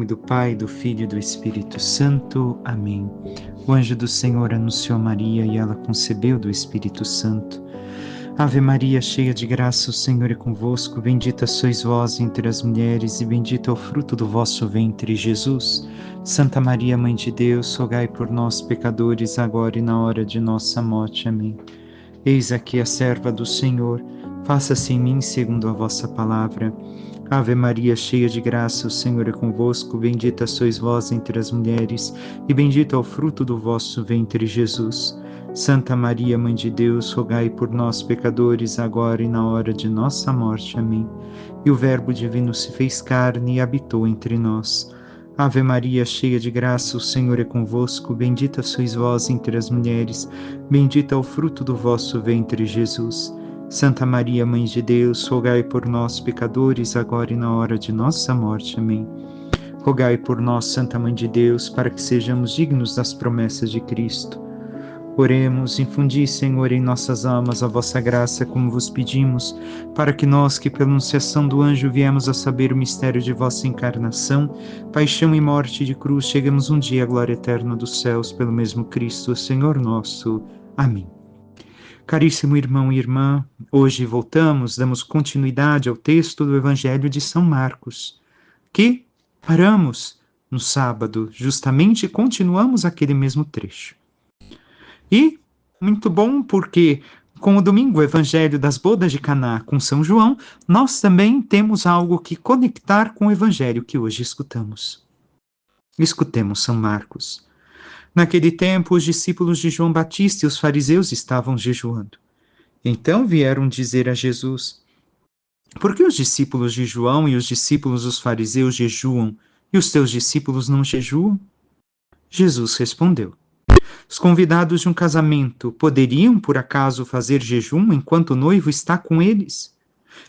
do Pai, do Filho e do Espírito Santo. Amém. O anjo do Senhor anunciou a Maria e ela concebeu do Espírito Santo. Ave Maria, cheia de graça, o Senhor é convosco. Bendita sois vós entre as mulheres e bendito é o fruto do vosso ventre, Jesus. Santa Maria, Mãe de Deus, rogai por nós, pecadores, agora e na hora de nossa morte. Amém. Eis aqui a serva do Senhor. Faça-se em mim segundo a vossa palavra. Ave Maria, cheia de graça, o Senhor é convosco. Bendita sois vós entre as mulheres e bendito é o fruto do vosso ventre, Jesus. Santa Maria, Mãe de Deus, rogai por nós, pecadores, agora e na hora de nossa morte. Amém. E o Verbo divino se fez carne e habitou entre nós. Ave Maria, cheia de graça, o Senhor é convosco. Bendita sois vós entre as mulheres, bendito é o fruto do vosso ventre, Jesus. Santa Maria, Mãe de Deus, rogai por nós, pecadores, agora e na hora de nossa morte. Amém. Rogai por nós, Santa Mãe de Deus, para que sejamos dignos das promessas de Cristo. Oremos, infundi, Senhor, em nossas almas a vossa graça, como vos pedimos, para que nós, que pela anunciação do anjo viemos a saber o mistério de vossa encarnação, paixão e morte de cruz, cheguemos um dia à glória eterna dos céus, pelo mesmo Cristo, Senhor nosso. Amém. Caríssimo irmão e irmã, hoje damos continuidade ao texto do Evangelho de São Marcos, que paramos no sábado, justamente continuamos aquele mesmo trecho. E muito bom porque, com o domingo, o Evangelho das Bodas de Caná com São João, nós também temos algo que conectar com o Evangelho que hoje escutamos. Escutemos São Marcos. Naquele tempo, os discípulos de João Batista e os fariseus estavam jejuando. Então vieram dizer a Jesus: por que os discípulos de João e os discípulos dos fariseus jejuam e os teus discípulos não jejuam? Jesus respondeu: os convidados de um casamento poderiam, por acaso, fazer jejum enquanto o noivo está com eles?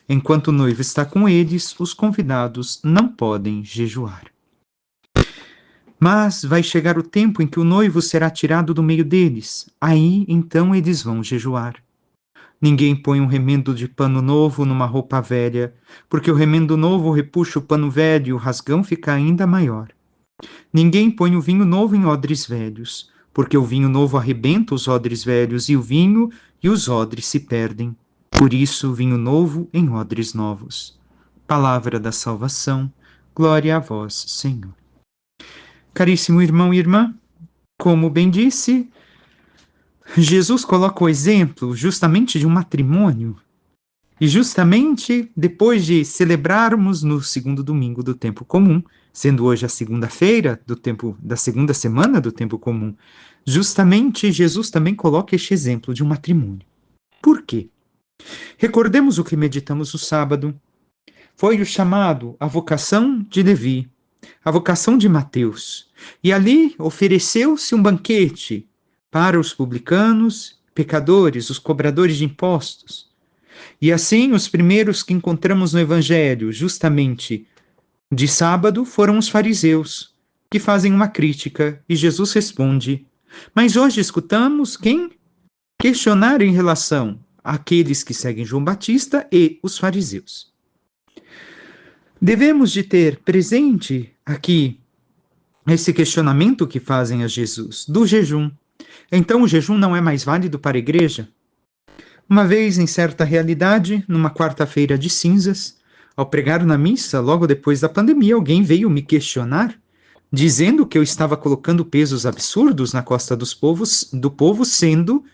Enquanto o noivo está com eles, os convidados não podem jejuar. Mas vai chegar o tempo em que o noivo será tirado do meio deles. Aí, então, eles vão jejuar. Ninguém põe um remendo de pano novo numa roupa velha, porque o remendo novo repuxa o pano velho e o rasgão fica ainda maior. Ninguém põe o vinho novo em odres velhos, porque o vinho novo arrebenta os odres velhos e o vinho e os odres se perdem. Por isso, vinho novo em odres novos. Palavra da salvação. Glória a vós, Senhor. Caríssimo irmão e irmã, como bem disse, Jesus coloca o exemplo justamente de um matrimônio. E justamente depois de celebrarmos no segundo domingo do tempo comum, sendo hoje a segunda-feira da segunda semana do tempo comum, justamente Jesus também coloca este exemplo de um matrimônio. Por quê? Recordemos o que meditamos no sábado. Foi o chamado, a vocação de Levi, a vocação de Mateus. E ali ofereceu-se um banquete para os publicanos, pecadores, os cobradores de impostos. E assim, os primeiros que encontramos no Evangelho, justamente de sábado, foram os fariseus, que fazem uma crítica, e Jesus responde. Mas hoje escutamos quem? Questionar em relação àqueles que seguem João Batista e os fariseus. Devemos de ter presente aqui esse questionamento que fazem a Jesus, do jejum. Então o jejum não é mais válido para a igreja? Uma vez, em certa realidade, numa quarta-feira de cinzas, ao pregar na missa, logo depois da pandemia, alguém veio me questionar, dizendo que eu estava colocando pesos absurdos na costa do povo, sendo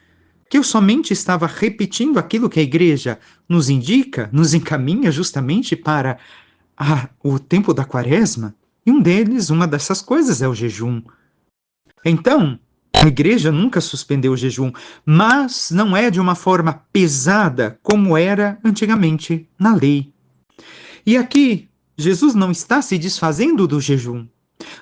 que eu somente estava repetindo aquilo que a igreja nos indica, nos encaminha justamente para o tempo da quaresma, e uma dessas coisas é o jejum. Então, a igreja nunca suspendeu o jejum, mas não é de uma forma pesada como era antigamente na lei. E aqui, Jesus não está se desfazendo do jejum.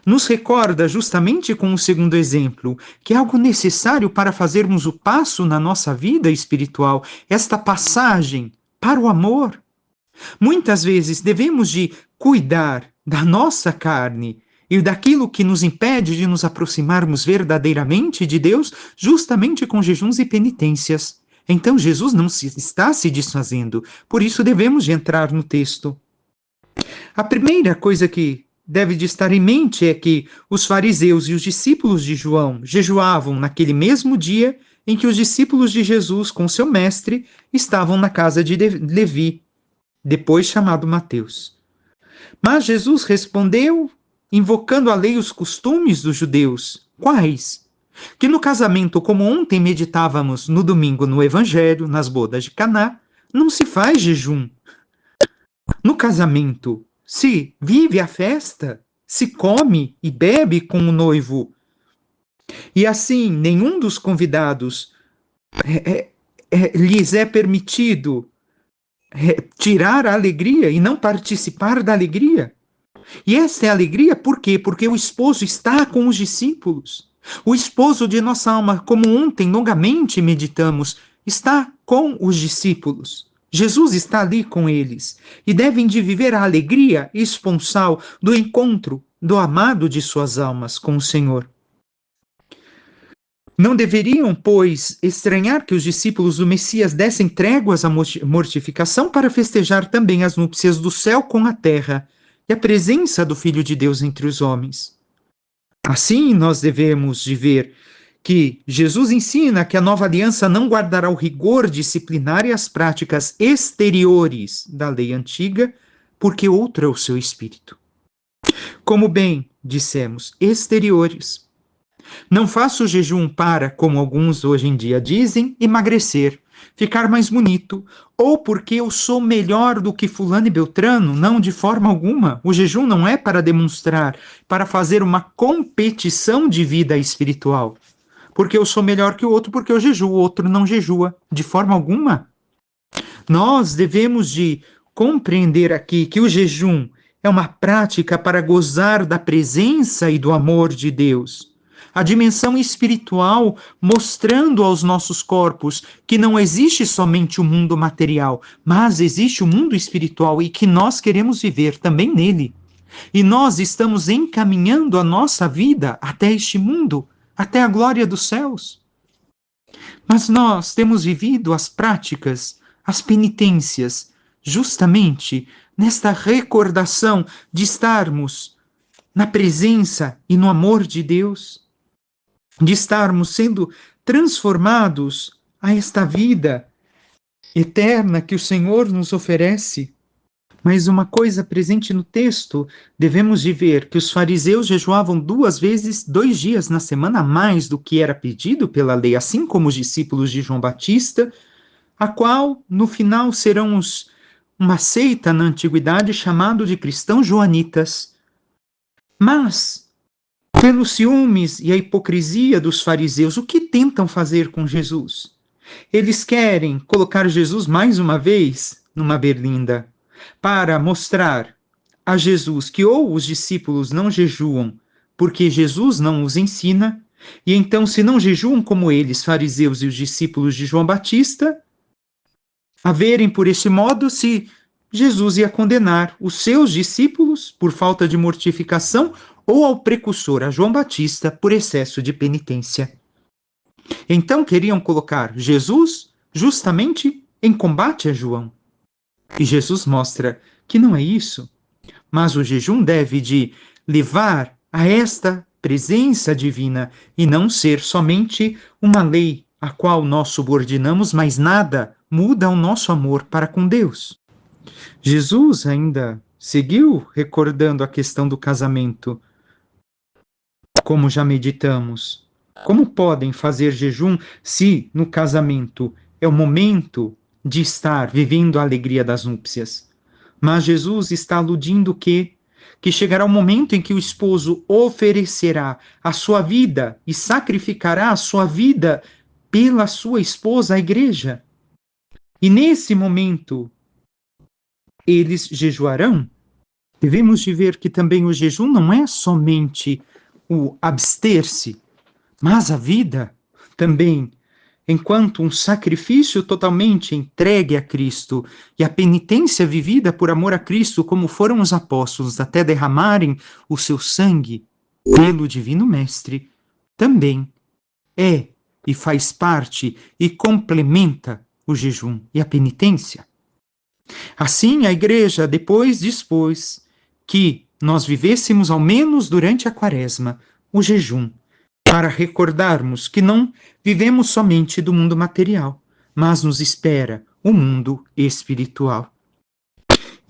Nos recorda justamente com o segundo exemplo, que é algo necessário para fazermos o passo na nossa vida espiritual, esta passagem para o amor. Muitas vezes devemos de cuidar da nossa carne e daquilo que nos impede de nos aproximarmos verdadeiramente de Deus, justamente com jejuns e penitências. Então Jesus não está se desfazendo, por isso devemos de entrar no texto. A primeira coisa que deve de estar em mente é que os fariseus e os discípulos de João jejuavam naquele mesmo dia em que os discípulos de Jesus, com seu mestre, estavam na casa de Levi, depois chamado Mateus. Mas Jesus respondeu, invocando a lei e os costumes dos judeus. Quais? Que no casamento, como ontem meditávamos no domingo no Evangelho, nas bodas de Caná, não se faz jejum. No casamento, se vive a festa, se come e bebe com o noivo. E assim, nenhum dos convidados lhes é permitido tirar a alegria e não participar da alegria. E essa é a alegria por quê? Porque o esposo está com os discípulos. O esposo de nossa alma, como ontem longamente meditamos, está com os discípulos. Jesus está ali com eles e devem de viver a alegria esponsal do encontro do amado de suas almas com o Senhor. Não deveriam, pois, estranhar que os discípulos do Messias dessem tréguas à mortificação para festejar também as núpcias do céu com a terra e a presença do Filho de Deus entre os homens. Assim, nós devemos de ver que Jesus ensina que a nova aliança não guardará o rigor disciplinar e as práticas exteriores da lei antiga, porque outro é o seu espírito. Como bem dissemos, exteriores. Não faço jejum para, como alguns hoje em dia dizem, emagrecer, ficar mais bonito, ou porque eu sou melhor do que fulano e beltrano, não, de forma alguma. O jejum não é para demonstrar, para fazer uma competição de vida espiritual. Porque eu sou melhor que o outro, porque eu jejuo, o outro não jejua, de forma alguma. Nós devemos de compreender aqui que o jejum é uma prática para gozar da presença e do amor de Deus. A dimensão espiritual mostrando aos nossos corpos que não existe somente o mundo material, mas existe o mundo espiritual e que nós queremos viver também nele. E nós estamos encaminhando a nossa vida até este mundo, até a glória dos céus. Mas nós temos vivido as práticas, as penitências, justamente nesta recordação de estarmos na presença e no amor de Deus, de estarmos sendo transformados a esta vida eterna que o Senhor nos oferece. Mas uma coisa presente no texto, devemos de ver que os fariseus jejuavam 2 vezes, 2 dias na semana a mais do que era pedido pela lei, assim como os discípulos de João Batista, a qual no final serão uma seita na antiguidade chamado de cristãos joanitas. Mas, pelos ciúmes e a hipocrisia dos fariseus, o que tentam fazer com Jesus? Eles querem colocar Jesus mais uma vez numa berlinda, para mostrar a Jesus que ou os discípulos não jejuam porque Jesus não os ensina, e então se não jejuam como eles, fariseus e os discípulos de João Batista, a verem por esse modo se Jesus ia condenar os seus discípulos por falta de mortificação ou ao precursor, a João Batista, por excesso de penitência. Então queriam colocar Jesus justamente em combate a João. E Jesus mostra que não é isso, mas o jejum deve de levar a esta presença divina e não ser somente uma lei a qual nós subordinamos, mas nada muda o nosso amor para com Deus. Jesus ainda seguiu recordando a questão do casamento, como já meditamos. Como podem fazer jejum se no casamento é o momento de estar vivendo a alegria das núpcias? Mas Jesus está aludindo que chegará o momento em que o esposo oferecerá a sua vida e sacrificará a sua vida pela sua esposa, a igreja. E nesse momento, eles jejuarão. Devemos de ver que também o jejum não é somente o abster-se, mas a vida também, enquanto um sacrifício totalmente entregue a Cristo e a penitência vivida por amor a Cristo, como foram os apóstolos até derramarem o seu sangue pelo Divino Mestre, também é e faz parte e complementa o jejum e a penitência. Assim, a Igreja depois dispôs que nós vivêssemos, ao menos durante a quaresma, o jejum, para recordarmos que não vivemos somente do mundo material, mas nos espera o mundo espiritual.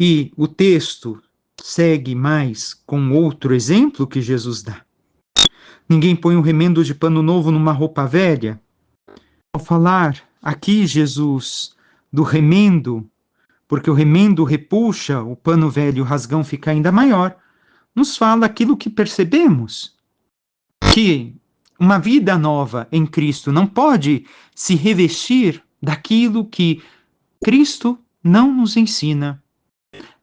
E o texto segue mais com outro exemplo que Jesus dá. Ninguém põe um remendo de pano novo numa roupa velha. Ao falar aqui, Jesus, do remendo, porque o remendo repuxa, o pano velho, o rasgão fica ainda maior, nos fala aquilo que percebemos, que uma vida nova em Cristo não pode se revestir daquilo que Cristo não nos ensina,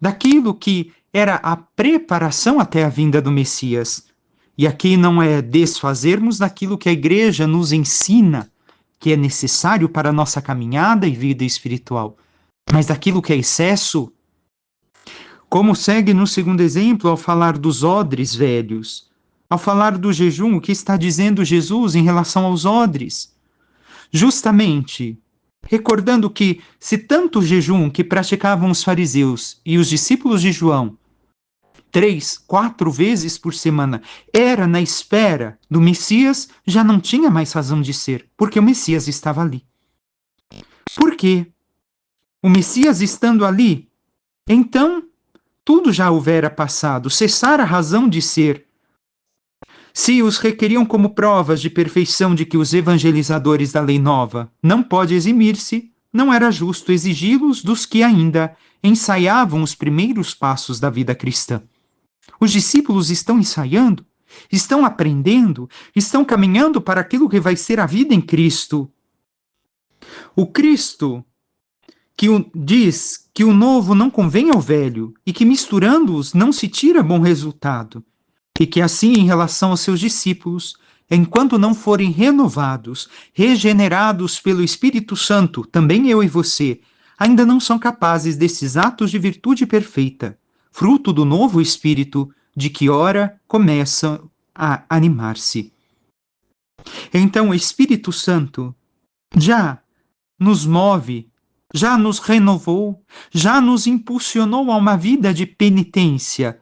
daquilo que era a preparação até a vinda do Messias. E aqui não é desfazermos daquilo que a igreja nos ensina, que é necessário para a nossa caminhada e vida espiritual, mas daquilo que é excesso. Como segue no segundo exemplo ao falar dos odres velhos, ao falar do jejum, o que está dizendo Jesus em relação aos odres? Justamente recordando que, se tanto o jejum que praticavam os fariseus e os discípulos de João, 3, 4 vezes por semana, era na espera do Messias, já não tinha mais razão de ser, porque o Messias estava ali. Por quê? O Messias estando ali, então tudo já houvera passado, cessara a razão de ser. Se os requeriam como provas de perfeição de que os evangelizadores da lei nova não pode eximir-se, não era justo exigi-los dos que ainda ensaiavam os primeiros passos da vida cristã. Os discípulos estão ensaiando, estão aprendendo, estão caminhando para aquilo que vai ser a vida em Cristo. O Cristo que diz que o novo não convém ao velho e que misturando-os não se tira bom resultado, e que assim, em relação aos seus discípulos, enquanto não forem renovados, regenerados pelo Espírito Santo, também eu e você, ainda não são capazes desses atos de virtude perfeita, fruto do novo Espírito, de que ora começam a animar-se. Então o Espírito Santo já nos move, já nos renovou, já nos impulsionou a uma vida de penitência,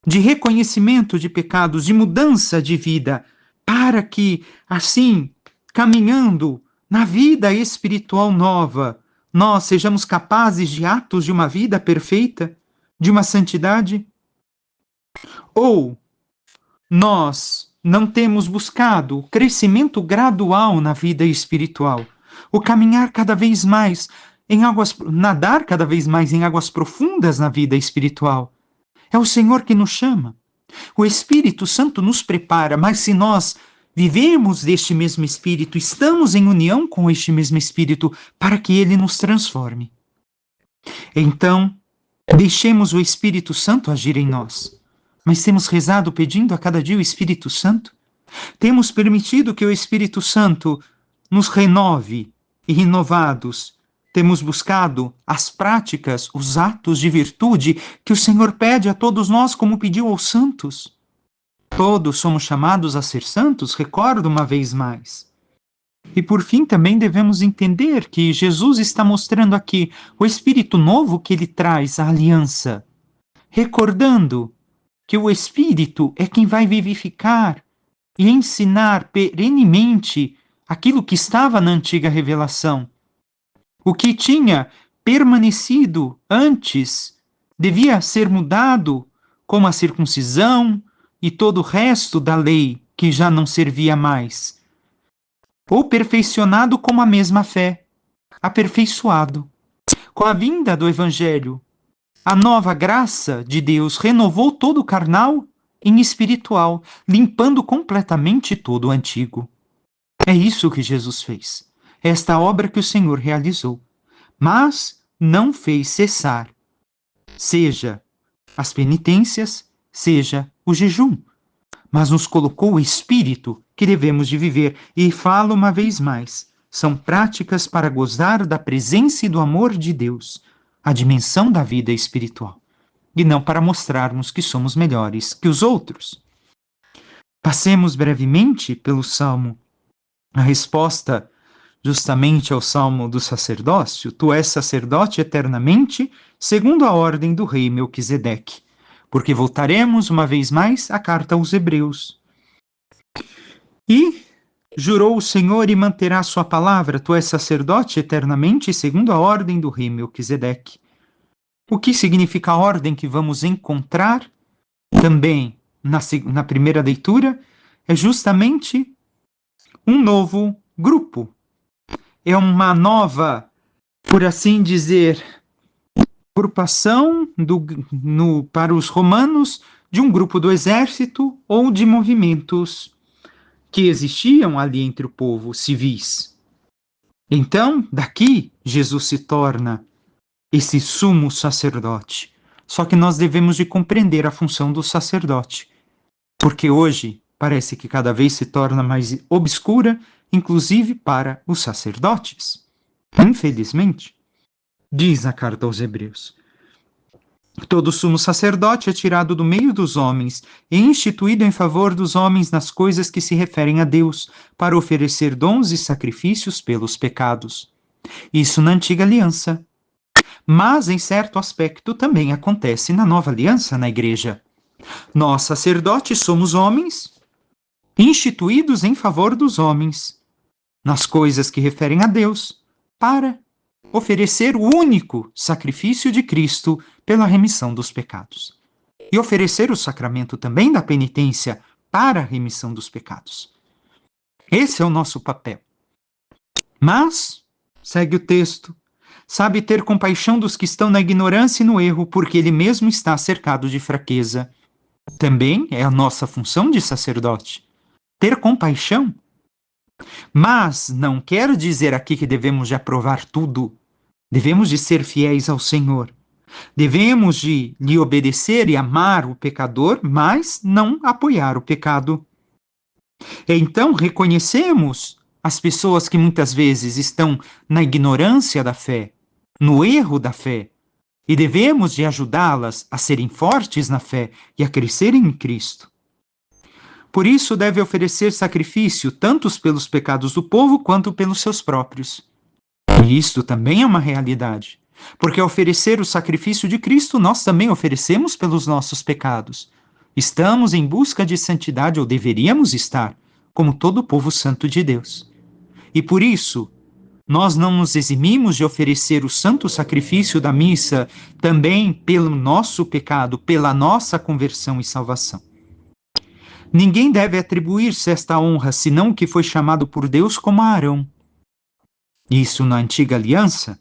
de reconhecimento de pecados, de mudança de vida, para que, assim, caminhando na vida espiritual nova, nós sejamos capazes de atos de uma vida perfeita, de uma santidade? Ou nós não temos buscado o crescimento gradual na vida espiritual, o caminhar cada vez mais em águas, nadar cada vez mais em águas profundas na vida espiritual? É o Senhor que nos chama. O Espírito Santo nos prepara, mas se nós vivemos deste mesmo Espírito, estamos em união com este mesmo Espírito para que ele nos transforme. Então, deixemos o Espírito Santo agir em nós. Mas temos rezado pedindo a cada dia o Espírito Santo? Temos permitido que o Espírito Santo nos renove e, renovados, temos buscado as práticas, os atos de virtude que o Senhor pede a todos nós, como pediu aos santos. Todos somos chamados a ser santos, recordo uma vez mais. E por fim também devemos entender que Jesus está mostrando aqui o Espírito novo que ele traz à aliança, recordando que o Espírito é quem vai vivificar e ensinar perenemente aquilo que estava na antiga revelação. O que tinha permanecido antes devia ser mudado, como a circuncisão e todo o resto da lei que já não servia mais, ou perfeicionado como a mesma fé, aperfeiçoado. Com a vinda do Evangelho, a nova graça de Deus renovou todo o carnal em espiritual, limpando completamente todo o antigo. É isso que Jesus fez. Esta obra que o Senhor realizou, mas não fez cessar, seja as penitências, seja o jejum, mas nos colocou o Espírito que devemos de viver. E falo uma vez mais, são práticas para gozar da presença e do amor de Deus, a dimensão da vida espiritual, e não para mostrarmos que somos melhores que os outros. Passemos brevemente pelo Salmo, a resposta justamente ao Salmo do sacerdócio: Tu és sacerdote eternamente, segundo a ordem do rei Melquisedeque. porque voltaremos uma vez mais à carta aos Hebreus. E jurou o Senhor e manterá sua palavra, tu és sacerdote eternamente, segundo a ordem do rei Melquisedeque. O que significa a ordem que vamos encontrar também na primeira leitura? É justamente um novo grupo. É uma nova, por assim dizer, agrupação para os romanos de um grupo do exército ou de movimentos que existiam ali entre o povo, civis. Então, daqui, Jesus se torna esse sumo sacerdote. Só que nós devemos de compreender a função do sacerdote, porque hoje parece que cada vez se torna mais obscura, inclusive para os sacerdotes. Infelizmente, diz a carta aos Hebreus: todo sumo sacerdote é tirado do meio dos homens e instituído em favor dos homens nas coisas que se referem a Deus, para oferecer dons e sacrifícios pelos pecados. Isso na antiga aliança. Mas, em certo aspecto, também acontece na nova aliança, na igreja. Nós, sacerdotes, somos homens instituídos em favor dos homens, nas coisas que referem a Deus, para oferecer o único sacrifício de Cristo pela remissão dos pecados. E oferecer o sacramento também da penitência para a remissão dos pecados. Esse é o nosso papel. Mas, segue o texto, sabe ter compaixão dos que estão na ignorância e no erro, porque ele mesmo está cercado de fraqueza. Também é a nossa função de sacerdote, ter compaixão. Mas não quer dizer aqui que devemos de aprovar tudo. Devemos de ser fiéis ao Senhor. Devemos de lhe obedecer e amar o pecador, mas não apoiar o pecado. Então reconhecemos as pessoas que muitas vezes estão na ignorância da fé, no erro da fé, e devemos de ajudá-las a serem fortes na fé e a crescerem em Cristo. Por isso deve oferecer sacrifício tanto pelos pecados do povo quanto pelos seus próprios. E isto também é uma realidade, porque ao oferecer o sacrifício de Cristo, nós também oferecemos pelos nossos pecados. Estamos em busca de santidade, ou deveríamos estar, como todo o povo santo de Deus. E por isso, nós não nos eximimos de oferecer o santo sacrifício da missa também pelo nosso pecado, pela nossa conversão e salvação. Ninguém deve atribuir-se esta honra, senão o que foi chamado por Deus como Arão. Isso na antiga aliança.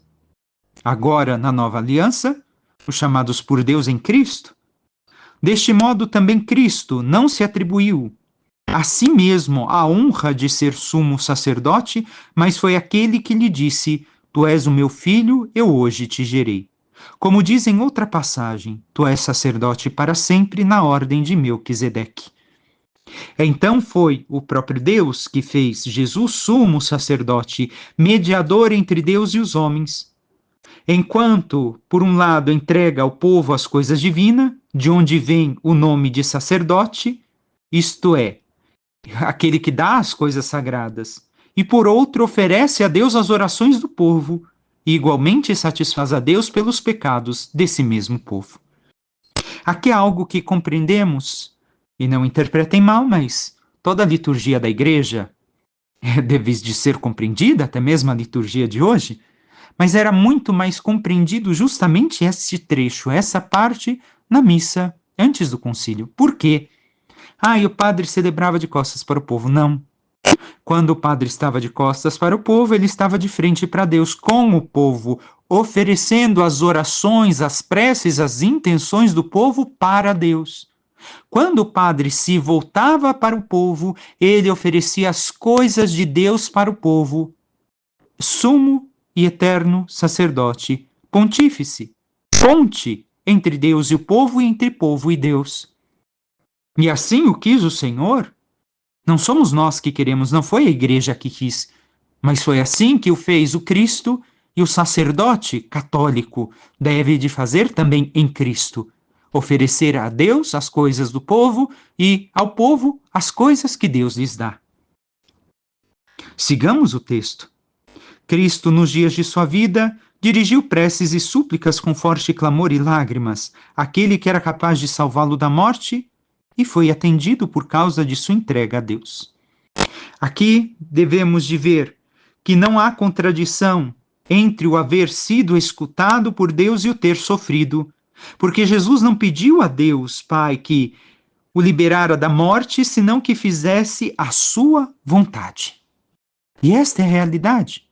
Agora, na nova aliança, os chamados por Deus em Cristo. Deste modo, também Cristo não se atribuiu a si mesmo a honra de ser sumo sacerdote, mas foi aquele que lhe disse: tu és o meu filho, eu hoje te gerei. Como diz em outra passagem, tu és sacerdote para sempre na ordem de Melquisedeque. Então foi o próprio Deus que fez Jesus sumo sacerdote, mediador entre Deus e os homens. Enquanto, por um lado, entrega ao povo as coisas divinas, de onde vem o nome de sacerdote, isto é, aquele que dá as coisas sagradas, e por outro oferece a Deus as orações do povo, e igualmente satisfaz a Deus pelos pecados desse mesmo povo. Aqui é algo que compreendemos, e não interpretem mal, mas toda a liturgia da igreja deve de ser compreendida, até mesmo a liturgia de hoje, mas era muito mais compreendido justamente esse trecho, essa parte na missa antes do concílio. Por quê? E o padre celebrava de costas para o povo. Não. Quando o padre estava de costas para o povo, ele estava de frente para Deus, com o povo, oferecendo as orações, as preces, as intenções do povo para Deus. Quando o padre se voltava para o povo, ele oferecia as coisas de Deus para o povo. Sumo e eterno sacerdote, pontífice, ponte entre Deus e o povo e entre povo e Deus. E assim o quis o Senhor. Não somos nós que queremos, não foi a igreja que quis, mas foi assim que o fez o Cristo, e o sacerdote católico deve de fazer também em Cristo. Oferecer a Deus as coisas do povo e ao povo as coisas que Deus lhes dá. Sigamos o texto. Cristo, nos dias de sua vida, dirigiu preces e súplicas com forte clamor e lágrimas àquele que era capaz de salvá-lo da morte e foi atendido por causa de sua entrega a Deus. Aqui devemos de ver que não há contradição entre o haver sido escutado por Deus e o ter sofrido, porque Jesus não pediu a Deus, Pai, que o liberara da morte, senão que fizesse a sua vontade. E esta é a realidade.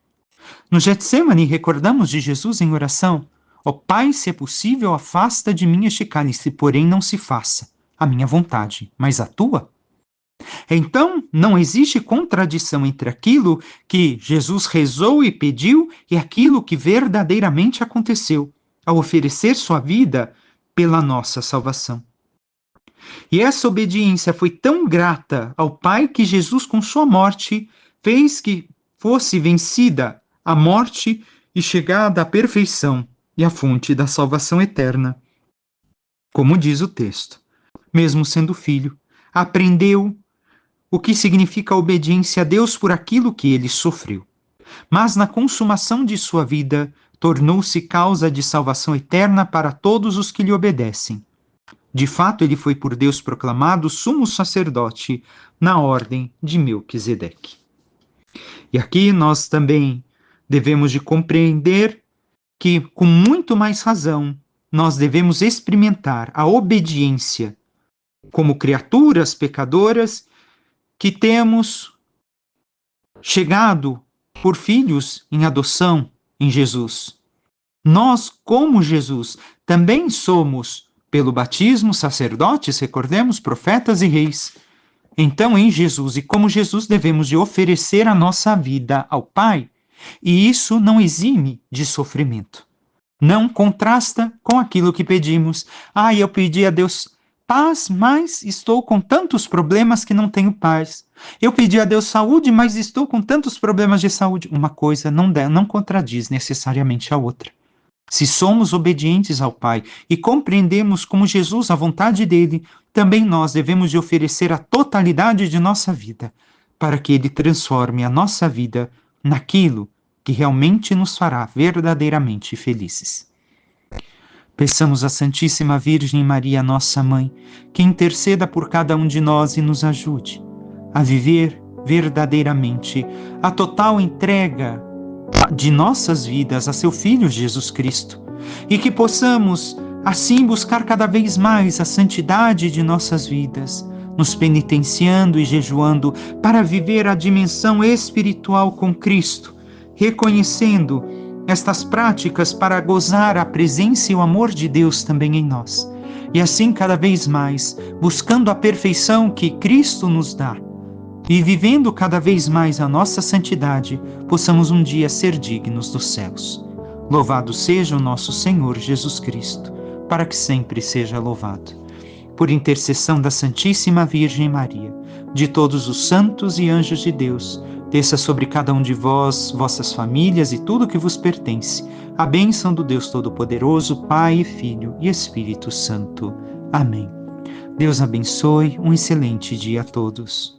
No Getsêmani, recordamos de Jesus em oração: ó Pai, se é possível, afasta de mim este cálice, porém não se faça a minha vontade, mas a tua. Então, não existe contradição entre aquilo que Jesus rezou e pediu e aquilo que verdadeiramente aconteceu, ao oferecer sua vida pela nossa salvação. E essa obediência foi tão grata ao Pai que Jesus, com sua morte, fez que fosse vencida a morte e chegada à perfeição e à fonte da salvação eterna. Como diz o texto, mesmo sendo filho, aprendeu o que significa a obediência a Deus por aquilo que ele sofreu. Mas na consumação de sua vida, tornou-se causa de salvação eterna para todos os que lhe obedecem. De fato, ele foi por Deus proclamado sumo sacerdote na ordem de Melquisedeque. E aqui nós também devemos de compreender que, com muito mais razão, nós devemos experimentar a obediência como criaturas pecadoras que temos chegado por filhos em adoção em Jesus. Nós, como Jesus, também somos, pelo batismo, sacerdotes, recordemos, profetas e reis. Então, em Jesus e como Jesus, devemos de oferecer a nossa vida ao Pai, e isso não exime de sofrimento. Não contrasta com aquilo que pedimos. Eu pedi a Deus paz, mas estou com tantos problemas que não tenho paz. Eu pedi a Deus saúde, mas estou com tantos problemas de saúde. Uma coisa não contradiz necessariamente a outra. Se somos obedientes ao Pai e compreendemos como Jesus a vontade dele, também nós devemos de oferecer a totalidade de nossa vida, para que ele transforme a nossa vida naquilo que realmente nos fará verdadeiramente felizes. Peçamos à Santíssima Virgem Maria, nossa Mãe, que interceda por cada um de nós e nos ajude a viver verdadeiramente a total entrega de nossas vidas a seu Filho Jesus Cristo, e que possamos, assim, buscar cada vez mais a santidade de nossas vidas, nos penitenciando e jejuando para viver a dimensão espiritual com Cristo, reconhecendo estas práticas para gozar a presença e o amor de Deus também em nós. E assim, cada vez mais, buscando a perfeição que Cristo nos dá e vivendo cada vez mais a nossa santidade, possamos um dia ser dignos dos céus. Louvado seja o nosso Senhor Jesus Cristo, para que sempre seja louvado. Por intercessão da Santíssima Virgem Maria, de todos os santos e anjos de Deus, desça sobre cada um de vós, vossas famílias e tudo que vos pertence, a bênção do Deus Todo-Poderoso, Pai, Filho e Espírito Santo. Amém. Deus abençoe, um excelente dia a todos.